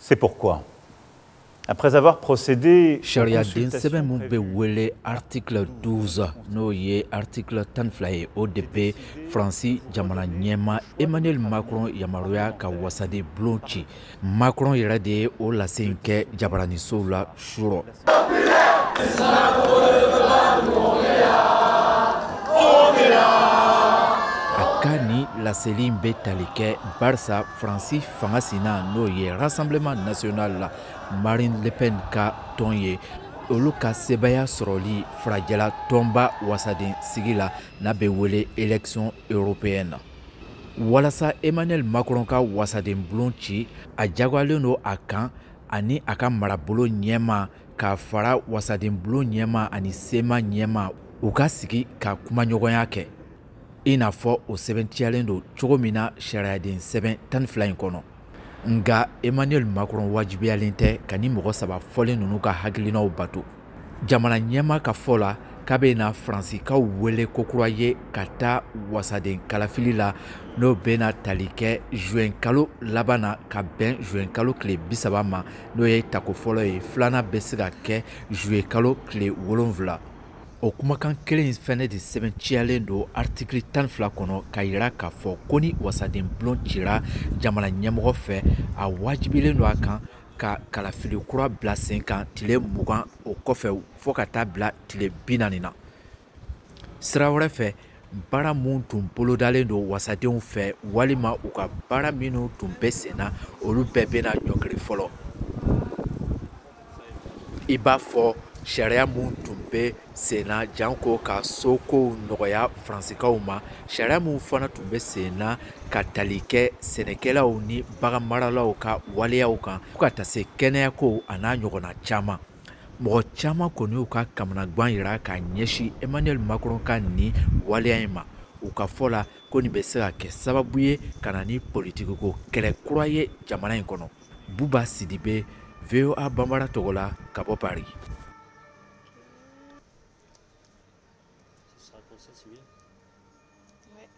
C'est pourquoi, après avoir procédé Sharia din sɛbɛn mun bɛ wele article 12 n'o ye article 12 ye o de bɛ Faransi jamana ɲɛma Emmanuel Macron yamaruya ka wasaden bulon ci. Macron yɛrɛ de ye o lase in kɛ jabaranisow la surɔ. A ni laseli in bɛ tali kɛ barisa Faransi fanga sina n'o ye Rassemblement National la Marine Le Pen ka tɔn ye olu ka sebaya sɔrɔli farajɛla tɔnba wasaden sigi la n'a bɛ wele élection européenne. Walasa Emmanuel Macron ka wasaden bulon ci a jagoyalen do a kan ani a ka marabolo ɲɛma ka fara wasaden bulon ɲɛma ani sema ɲɛma u ka sigi ka kumaɲɔgɔnya kɛ i n'a fɔ o sɛbɛntiyalen do cogo min na sariyaden sɛbɛn 12 in kɔnɔ. Nga Emmanuel Macron wajibiyalen tɛ ka ni mɔgɔ saba fɔlen ninnu ka hakilinaw bato. Jamana ɲɛma ka fɔ la k'a bɛ na Faransikaw wele kokura ye ka taa wasaden kalafili la n'o bɛna tali kɛ juin kalo laban na ka bɛn juin kalo tile 30 ma n'o ye tako fɔlɔ ye, filanan bɛ se ka kɛ juillet kalo tile 7. O kumakan kelen fɛnɛ de sɛbɛnciyalen do article 12 kɔnɔ ka yira k'a fɔ ko ni wasaden bulon cira jamana ɲɛmɔgɔ fɛ a wajibilen do a kan ka kalafili kura bila sen kan tile 20 o kɔfɛ fɔ ka taa bila tile 40 na. Sira wɛrɛ fɛ baara mun tun bolodalen do wasadenw fɛ walima u ka baara minnu tun bɛ sen na olu bɛɛ bɛna ɲɔngiri fɔlɔ. I b'a fɔ sariya mun tun bɛ sen na janko ka sokow nɔgɔya Faransikaw ma, sariya mun fana tun bɛ sen na ka tali kɛ sɛnɛkɛlaw ni baganmaralaw ka waleyaw kan fo ka taa se kɛnɛyako a n'a ɲɔgɔnna caman. Mɔgɔ caman kɔni y'u ka kamanagwan yira ka ɲɛsin Emmanuel Macron ka nin waleya in ma. U ka fɔ la ko nin bɛ se ka kɛ sababu ye ka na ni politikiko kɛlɛ kura ye jamana in kɔnɔ. Buba Sidibe, VOA Bambara tɔgɔ la ka bɔ Paris. Ce sera pour ça, c'est bien. Ouais.